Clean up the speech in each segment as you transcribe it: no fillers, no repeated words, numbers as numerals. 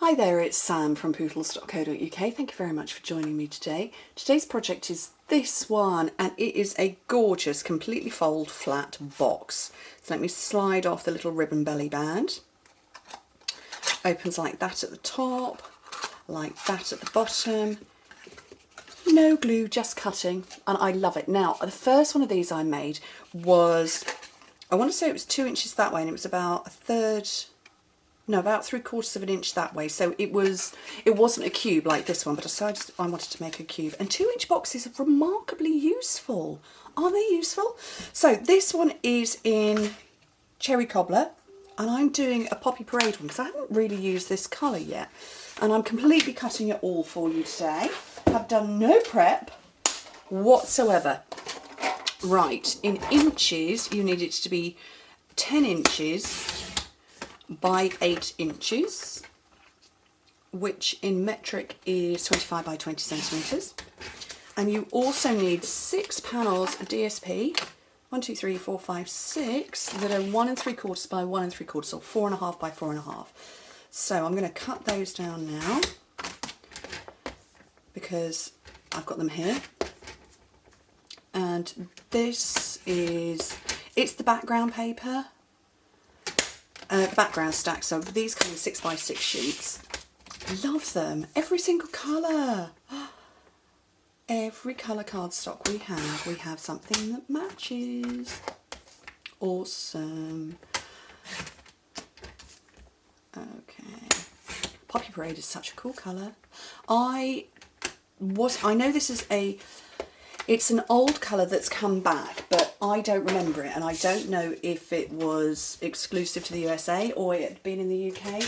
Hi there, it's Sam from poodles.co.uk. Thank you very much for joining me today. Today's project is this one, and it is a gorgeous, completely fold flat box. So let me slide off the little ribbon belly band. Opens like that at the top, like that at the bottom. No glue, just cutting, and I love it. Now, the first one of these I made was, I want to say it was 2 inches that way, and it was about about 3/4 of an inch that way. So it wasn't a cube like this one, but I decided I wanted to make a cube. And 2-inch boxes are remarkably useful. Aren't they useful? So this one is in Cherry Cobbler, and I'm doing a Poppy Parade one because I haven't really used this colour yet. And I'm completely cutting it all for you today. I've done no prep whatsoever. Right, in inches, you need it to be 10 inches by 8 inches, which in metric is 25 by 20 centimetres. And you also need 6 panels of DSP, 1, 2, 3, 4, 5, 6, that are 1 3/4 by 1 3/4, or 4.5 by 4.5. So I'm going to cut those down now because I've got them here. And this is, it's the background paper. Background stack, so these come in 6 by 6 sheets. Love them, every single colour. Every colour cardstock we have something that matches. Awesome. Okay, Poppy Parade is such a cool colour. I know this is it's an old colour that's come back, but I don't remember it, and I don't know if it was exclusive to the USA or it had been in the UK.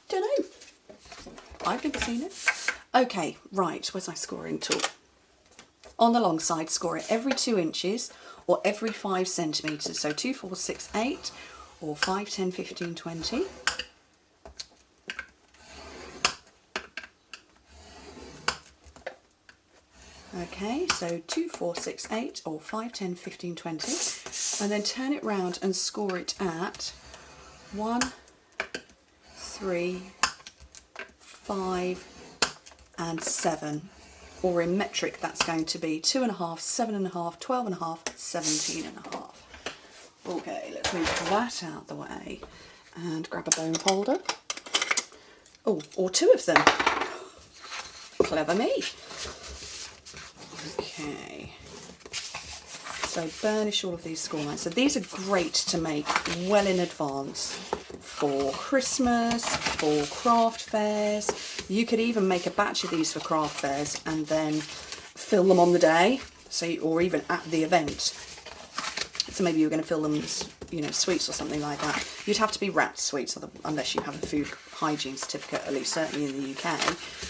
Don't know. I've never seen it. Okay, right, where's my scoring tool? On the long side, score it every 2 inches or every 5 centimetres. So 2, 4, 6, 8, or 5, 10, 15, 20. Okay, so 2, 4, 6, 8, or 5, 10, 15, 20, and then turn it round and score it at 1, 3, 5, and 7. Or in metric, that's going to be 2.5, 7.5, 12.5, 17.5. Okay, let's move that out the way and grab a bone folder. Oh, or 2 of them. Clever me. Okay, so burnish all of these score lines. So these are great to make well in advance for Christmas, for craft fairs. You could even make a batch of these for craft fairs and then fill them on the day, or even at the event. So maybe you're going to fill them as, sweets or something like that. You'd have to be wrapped sweets unless you have a food hygiene certificate, at least certainly in the UK.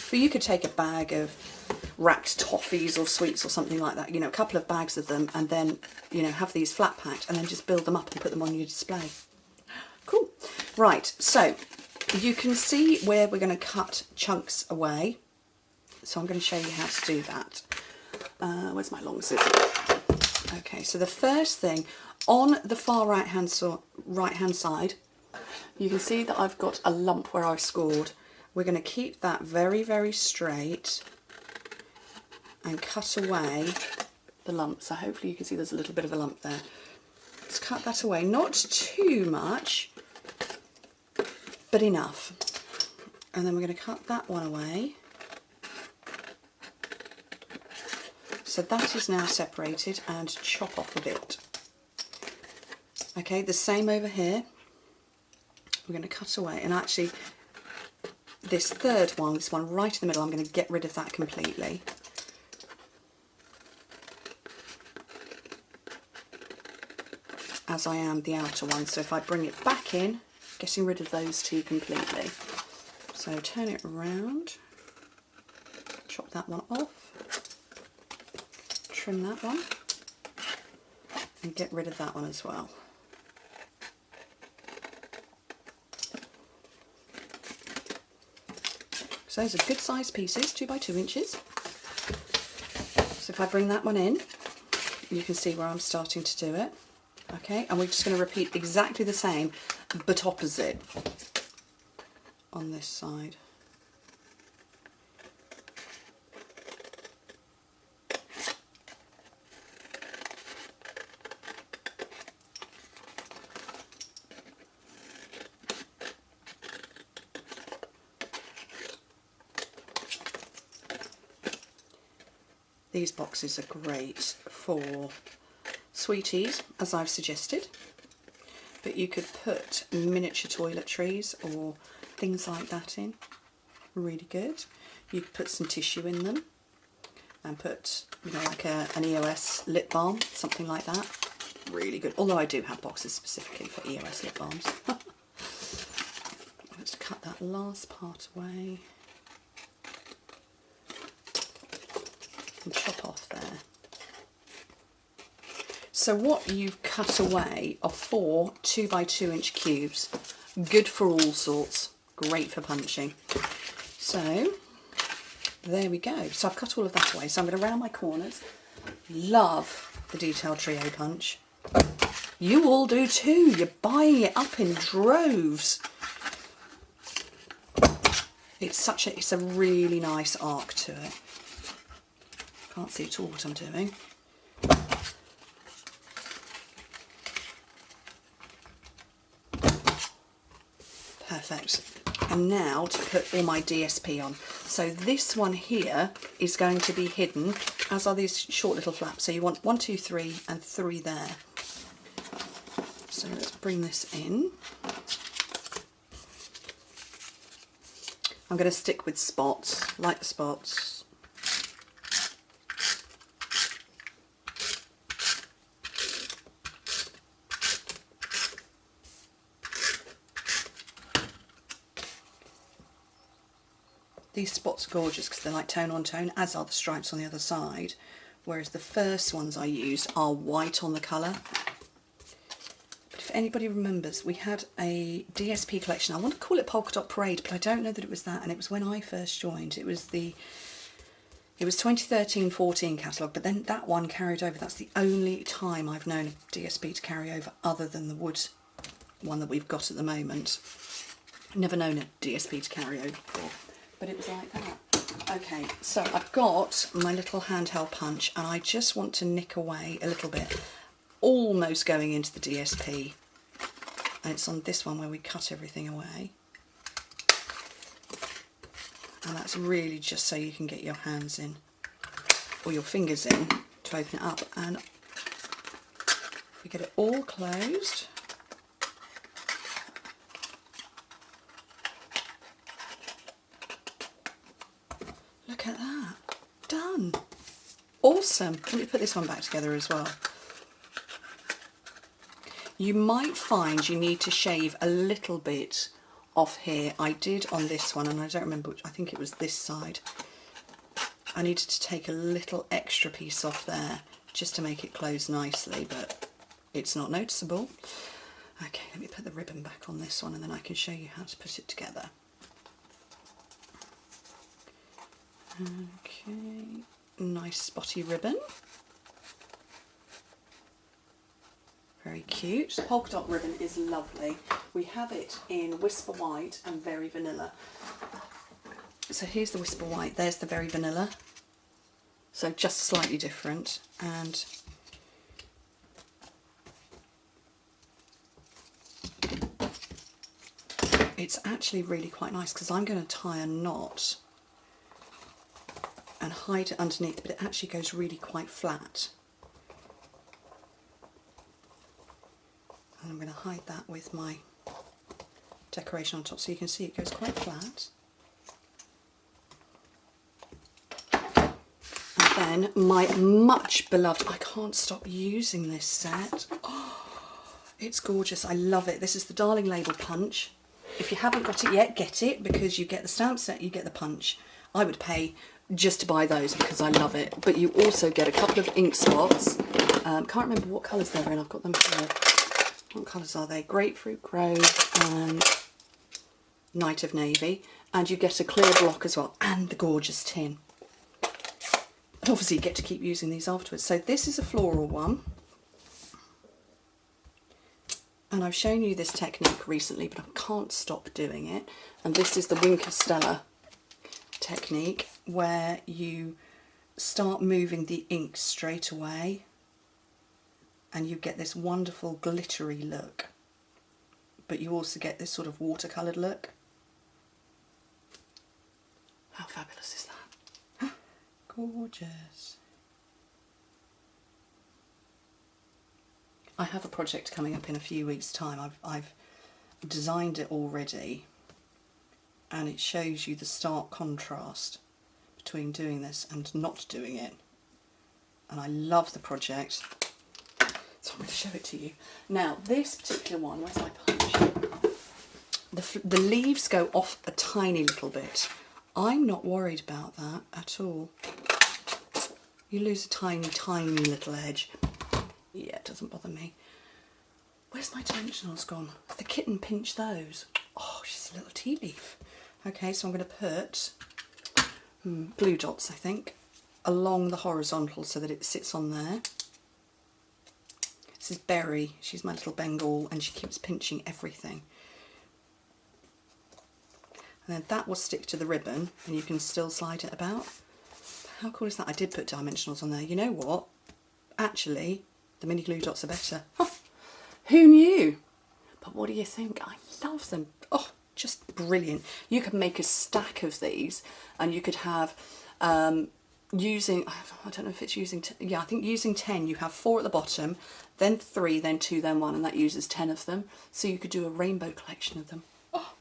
But you could take a bag of wrapped toffees or sweets or something like that, a couple of bags of them, and then, have these flat packed and then just build them up and put them on your display. Cool. Right, so you can see where we're going to cut chunks away. So I'm going to show you how to do that. Where's my long scissors? Okay, so the first thing, on the far right hand side, you can see that I've got a lump where I've scored. We're going to keep that very, very straight and cut away the lump. So hopefully you can see there's a little bit of a lump there. Let's cut that away, not too much, but enough. And then we're going to cut that one away. So that is now separated, and chop off a bit. Okay, the same over here. We're going to cut away, and actually this third one, this one right in the middle, I'm going to get rid of that completely. As I am the outer one, so if I bring it back in, getting rid of those two completely. So turn it around, chop that one off, trim that one, and get rid of that one as well. So those are good sized pieces, 2 by 2 inches. So if I bring that one in, you can see where I'm starting to do it. Okay, and we're just going to repeat exactly the same, but opposite. on this side. These boxes are great for sweeties, as I've suggested, but you could put miniature toiletries or things like that in. Really good. You could put some tissue in them and put, you know, like an EOS lip balm, something like that. Really good. Although I do have boxes specifically for EOS lip balms. Let's cut that last part away. And chop off there. So what you've cut away are 4 2x2 inch cubes. Good for all sorts. Great for punching. So there we go. So I've cut all of that away. So I'm going to round my corners. Love the Detail Trio punch. You all do too. You're buying it up in droves. It's a really nice arc to it. Can't see at all what I'm doing. Perfect. And now to put all my DSP on. So this one here is going to be hidden, as are these short little flaps. So you want 1, 2, 3 and 3 there. So let's bring this in. I'm going to stick with spots, like the spots. These spots are gorgeous because they're like tone on tone, as are the stripes on the other side, whereas the first ones I used are white on the colour. But if anybody remembers, we had a DSP collection. I want to call it Polka Dot Parade, but I don't know that it was that, and it was when I first joined. It was 2013-14 catalogue, but then that one carried over. That's the only time I've known a DSP to carry over other than the wood one that we've got at the moment. I've never known a DSP to carry over before. But it was like that. Okay, so I've got my little handheld punch and I just want to nick away a little bit, almost going into the DSP. And it's on this one where we cut everything away. And that's really just so you can get your hands in, or your fingers in, to open it up. And if we get it all closed, look at that, done. Awesome. Let me put this one back together as well. You might find you need to shave a little bit off here. I did on this one, and I don't remember which, I think it was this side. I needed to take a little extra piece off there just to make it close nicely, but it's not noticeable. Okay, let me put the ribbon back on this one and then I can show you how to put it together. Okay, nice spotty ribbon. Very cute. Polka dot ribbon is lovely. We have it in Whisper White and Very Vanilla. So here's the Whisper White, there's the Very Vanilla. So just slightly different, and it's actually really quite nice because I'm going to tie a knot and hide it underneath, but it actually goes really quite flat. And I'm going to hide that with my decoration on top so you can see it goes quite flat. And then my much beloved, I can't stop using this set. Oh, it's gorgeous, I love it. This is the Darling Label Punch. If you haven't got it yet, get it, because you get the stamp set, you get the punch. I would pay just to buy those because I love it. But you also get a couple of ink spots. Can't remember what colours they're in, I've got them here. What colours are they? Grapefruit Grove and Night of Navy. And you get a clear block as well, and the gorgeous tin. And obviously you get to keep using these afterwards. So this is a floral one. And I've shown you this technique recently, but I can't stop doing it. And this is the Wink of Stella technique, where you start moving the ink straight away and you get this wonderful glittery look, but you also get this sort of watercoloured look. How fabulous is that? Gorgeous. I have a project coming up in a few weeks' time. I've designed it already, and it shows you the stark contrast between doing this and not doing it. And I love the project, so I'm going to show it to you. Now, this particular one, where's my punch? The leaves go off a tiny little bit. I'm not worried about that at all. You lose a tiny, tiny little edge. Yeah, it doesn't bother me. Where's my dimensionals gone? The kitten pinched those. Oh, she's a little tea leaf. Okay, so I'm going to put blue dots, I think, along the horizontal so that it sits on there. This is Berry. She's my little Bengal, and she keeps pinching everything. And then that will stick to the ribbon, and you can still slide it about. How cool is that? I did put dimensionals on there. You know what? Actually, the mini glue dots are better. Huh. Who knew? But what do you think? I love them. Oh, just brilliant. You could make a stack of these, and you could have, using, I don't know if it's using, yeah, I think using 10, you have 4 at the bottom, then 3, then 2, then 1, and that uses 10 of them. So you could do a rainbow collection of them. Oh,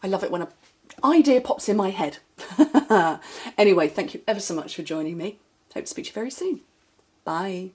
I love it when an idea pops in my head. Anyway, thank you ever so much for joining me. Hope to speak to you very soon. Bye.